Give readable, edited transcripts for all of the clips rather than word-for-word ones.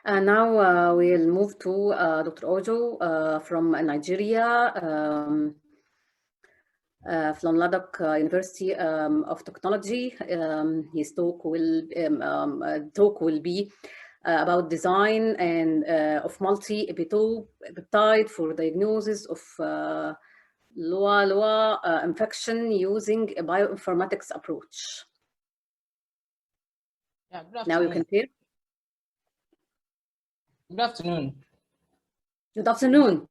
Now we'll move to Dr. Ojo from Nigeria, from Ladakh University of Technology. His talk will be about design and of multi-epitope peptide for diagnosis of Loa infection using a bioinformatics approach. Yeah, good afternoon. Now you can hear. Good afternoon. Good afternoon.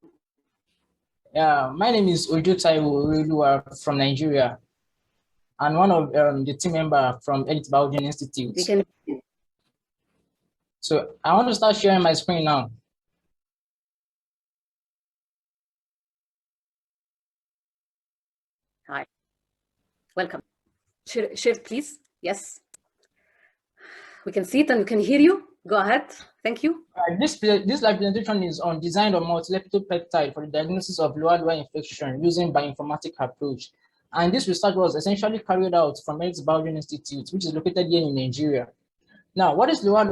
Yeah, my name is Ojo Taiwo from Nigeria, and one of the team member from Elite Biology Institute. So I want to start sharing my screen now. Hi, welcome. Share, please. Yes, we can see it and we can hear you. Go ahead. Thank you. This live presentation is on design of multi-epitope peptide for the diagnosis of Loa infection using bioinformatics approach. And this research was essentially carried out from Elite Biology Institute, which is located here in Nigeria. Now, what is Loa?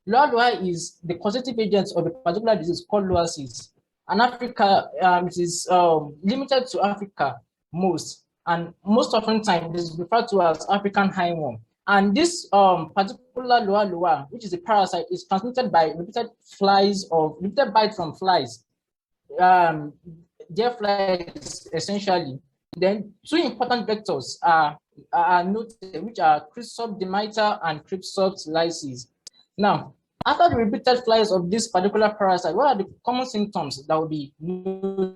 Loa is the causative agent of a particular disease called loasis. And Africa, it is limited to Africa most, and most often time it is referred to as African hindworm. And this particular Loa, which is a parasite, is transmitted by repeated bites from flies. Their flies essentially. Then two important vectors are noted, which are Cryptosome demeter and Cryptosome lysis. Now, after the repeated flies of this particular parasite, what are the common symptoms that will be noticed?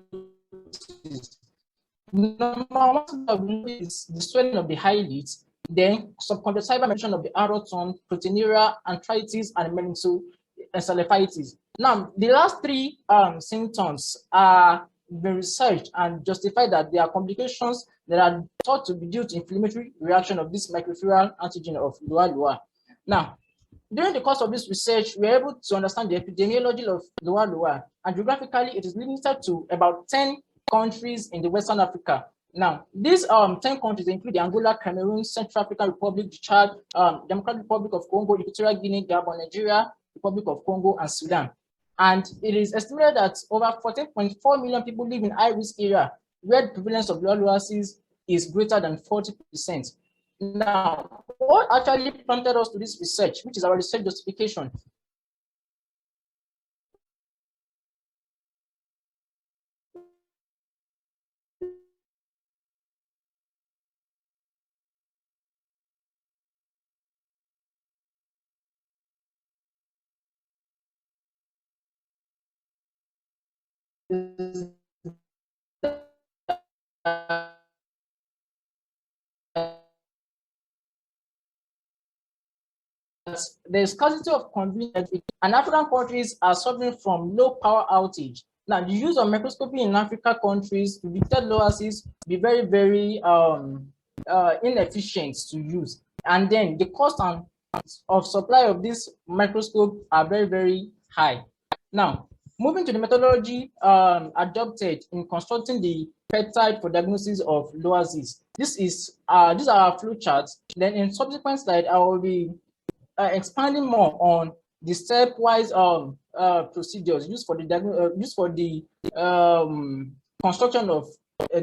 Number one is the swelling of the eyelids, then subconjunctival mention of the arrow tone, proteinuria, arthritis, and meningoencephalitis. Now, the last three symptoms are been researched and justified that there are complications that are thought to be due to inflammatory reaction of this microfibril antigen of Loa. Now, during the course of this research, we were able to understand the epidemiology of Loa, and geographically, it is limited to about 10 countries in the Western Africa. Now, these 10 countries include the Angola, Cameroon, Central African Republic, Chad, Democratic Republic of Congo, Equatorial Guinea, Gabon, Nigeria, Republic of Congo, and Sudan. And it is estimated that over 14.4 million people live in high-risk area where the prevalence of loasis is greater than 40%. Now, what actually prompted us to this research, which is our research justification? The scarcity of convenience, and African countries are suffering from low power outage. Now, the use of microscopy in African countries to detect loasis be very, very inefficient to use. And then the cost of supply of this microscope are very, very high. Now, moving to the methodology adopted in constructing the peptide for diagnosis of loasis. These are our flow charts. Then in subsequent slide, I will be expanding more on the stepwise procedures used for the construction of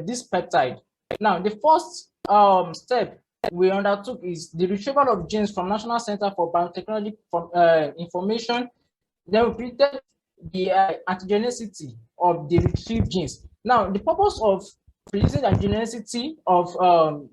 this peptide. Now, the first step we undertook is the retrieval of genes from National Center for Biotechnology Information. Then we predicted the antigenicity of the retrieved genes. Now, the purpose of predicting the antigenicity of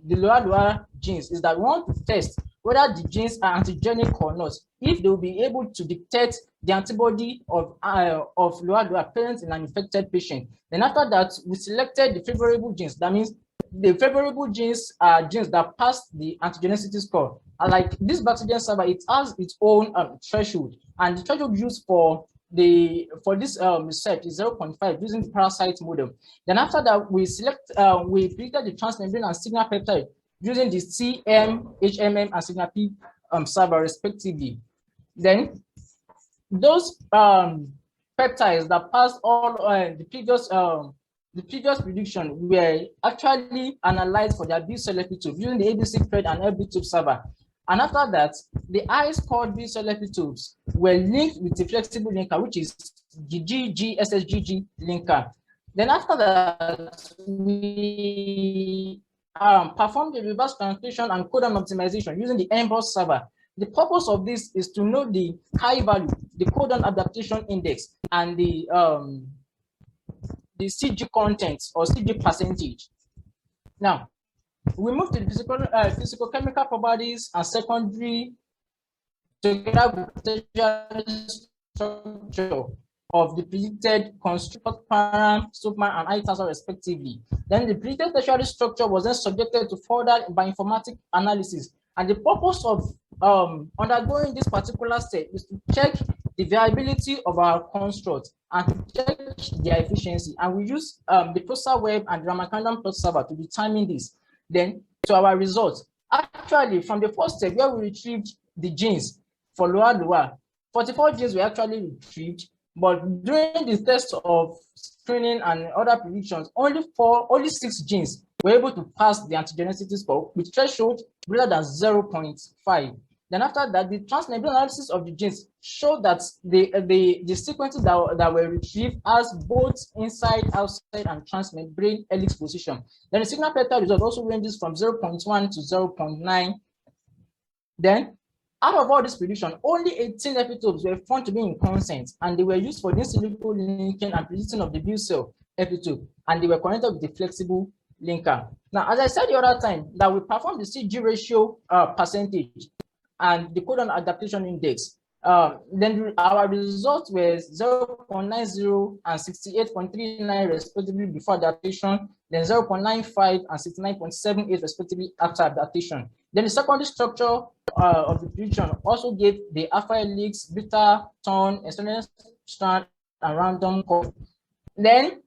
the Loa genes is that we want to test whether the genes are antigenic or not, if they will be able to detect the antibody of Loa present in an infected patient. Then after that, we selected the favorable genes. That means the favorable genes are genes that pass the antigenicity score. And like this bacterial server, it has its own threshold, and the threshold used for this research is 0.5 using the parasite model. Then after that, we predicted the transmembrane and signal peptide using the CM, HMM, and signal P server respectively. Then those peptides that passed all the previous prediction were actually analyzed for their B cell epitope using the ABC thread and epitope server. And after that, the highest scored B cell epitopes were linked with a flexible linker, which is the GGSSGG linker. Then after that, we performed the reverse translation and codon optimization using the MBOS server. The purpose of this is to know the high value, the codon adaptation index, and the CG content or CG percentage. Now, we move to the physical chemical properties and secondary together with tertiary structure of the predicted construct param, subman, and ITASA respectively. Then the predicted tertiary structure was then subjected to further bioinformatics analysis. And the purpose of undergoing this particular step is to check the viability of our construct and to check their efficiency. And we use the processor web and Ramakandam plot server to determine this. Then to our results. Actually, from the first step where we retrieved the genes for lower, 44 genes were actually retrieved, but during the test of screening and other predictions, only 6 genes were able to pass the antigenicity score with threshold greater than 0.5. Then after that, the transmembrane analysis of the genes showed that the sequences that were retrieved as both inside, outside, and transmembrane helix position. Then the signal peptide result also ranges from 0.1 to 0.9. Then, out of all this prediction, only 18 epitopes were found to be in consent, and they were used for in silico linking and prediction of the B cell epitope, and they were connected with the flexible linker. Now, as I said the other time, that we performed the CG ratio percentage and the codon adaptation index. Then our results were 0.90 and 68.39 respectively before adaptation, then 0.95 and 69.78 respectively after adaptation. Then the secondary structure of the prediction also gave the alpha helix, beta, turn, extended strand, and random curve. Then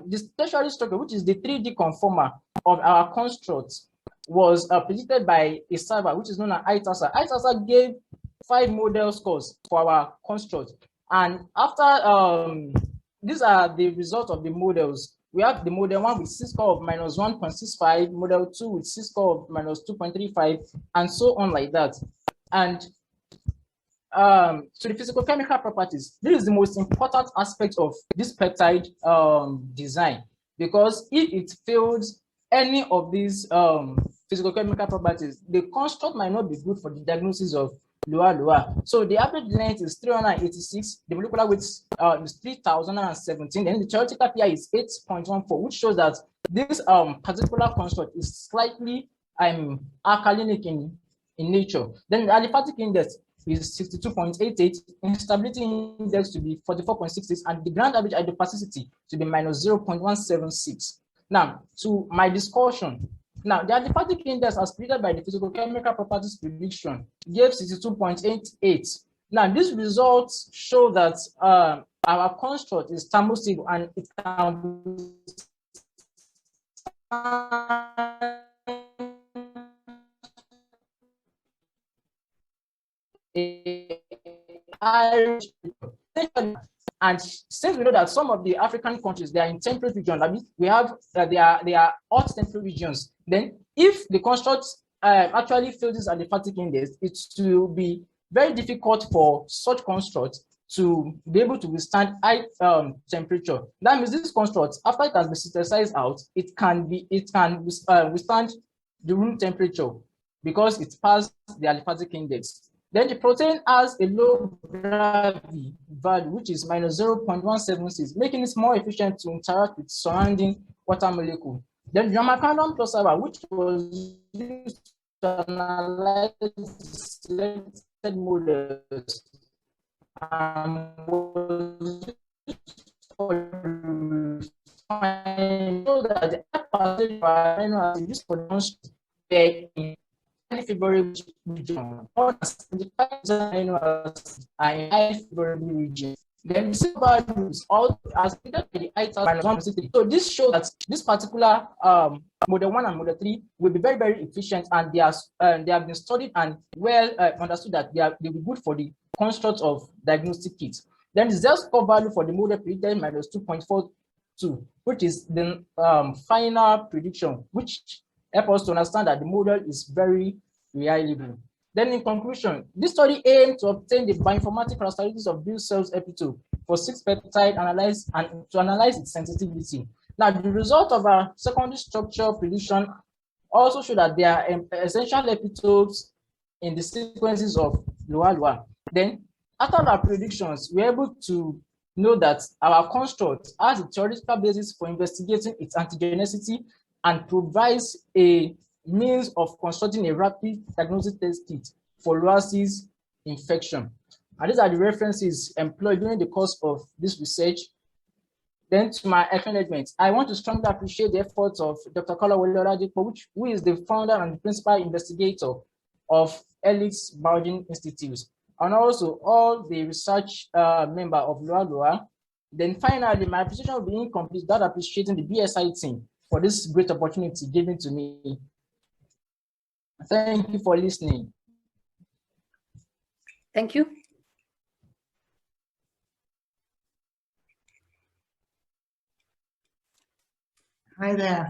this tertiary structure, which is the 3D conformer of our constructs, was predicted by a server which is known as ITASA. ITASA gave 5 model scores for our construct, and after these are the results of the models. We have the model 1 with C-score of -1.65, model 2 with C-score of -2.35, and so on like that. And so the physical-chemical properties, this is the most important aspect of this peptide design, because if it fails any of these physical-chemical properties, the construct might not be good for the diagnosis of lower. So the average length is 386, the molecular weight is 3017, then the theoretical PI is 8.14, which shows that this particular construct is slightly alkalinic in nature. Then the aliphatic index is 62.88, instability index to be 44.66, and the grand average hydroplasticity to be -0.176. Now, to my discussion. Now, the aliphatic index as predicted by the physical-chemical properties prediction gave 62.88. Now, these results show that our construct is thermostable and it can and since we know that some of the African countries, they are in temperate regions, I mean, we have they are hot temperate regions. Then, if the construct actually fails this aliphatic index, it will be very difficult for such constructs to be able to withstand high temperature. That means this construct, after it has been synthesized out, it can withstand the room temperature because it passed the aliphatic index. Then the protein has a low gravity value, which is -0.176, making it more efficient to interact with surrounding water molecule. Then Ramakandam plus server, which was used to analyze selected models, was that the used for in favorable region, or the favorable region. Then the values all as by the -1.63. So this shows that this particular model 1 and model 3 will be very, very efficient, and they have been studied and well understood that they'll be good for the construct of diagnostic kits. Then the z-score value for the model predicted -2.42, which is the final prediction, which help us to understand that the model is very reliable. Then in conclusion, this study aimed to obtain the bioinformatic characteristics of Bill cell's epitope for 6 peptide analyze and to analyze its sensitivity. Now, the result of our secondary structure prediction also showed that there are essential epitopes in the sequences of Lua. Then, after our predictions, we're able to know that our construct has a theoretical basis for investigating its antigenicity and provides a means of constructing a rapid diagnostic test kit for Loasis infection. And these are the references employed during the course of this research. Then to my acknowledgements, I want to strongly appreciate the efforts of Dr. Kolawole Oladipo, who is the founder and the principal investigator of Elix Biogene Institute, and also all the research member of Loa. Then finally, my appreciation will be incomplete without appreciating the BSI team for this great opportunity given to me. Thank you for listening. Thank you. Hi there.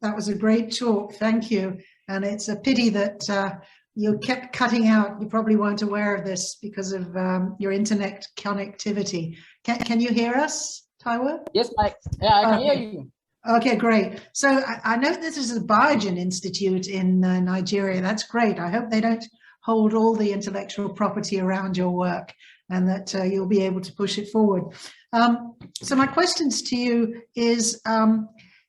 That was a great talk. Thank you. And it's a pity that you kept cutting out. You probably weren't aware of this because of your internet connectivity. Can you hear us, Taiwo? Yes, I can hear you. Okay, great. So I know this is a Biogen Institute in Nigeria. That's great. I hope they don't hold all the intellectual property around your work and that you'll be able to push it forward. So my questions to you is,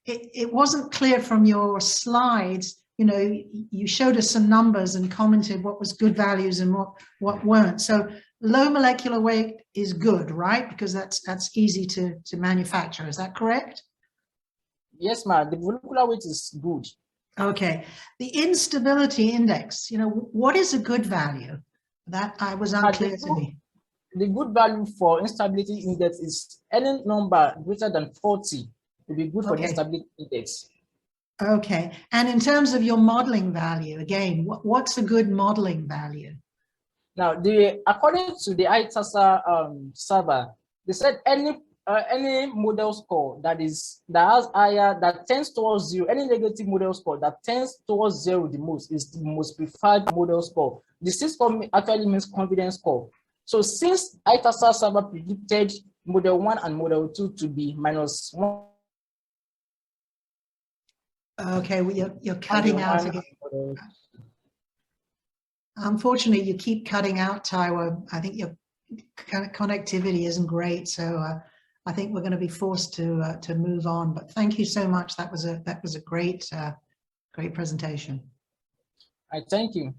it wasn't clear from your slides, you know, you showed us some numbers and commented what was good values and what weren't. So low molecular weight is good, right? Because that's easy to manufacture. Is that correct? Yes, ma'am. The molecular weight is good. Okay. The instability index, you know, what is a good value? That I was unclear to me. The good value for instability index is any number greater than 40 will be good for the instability index. Okay. And in terms of your modeling value, again, what's a good modeling value? Now, according to the ITASA server, they said any model score that has higher, that tends towards 0, any negative model score that tends towards 0 the most is the most preferred model score. The C score actually means confidence score. So since ITASA server predicted model 1 and model 2 to be -1. Okay, well, you're cutting out again. Unfortunately, you keep cutting out, Taiwo. I think your connectivity isn't great, so I think we're going to be forced to move on. But thank you so much. That was a great great presentation. I thank you.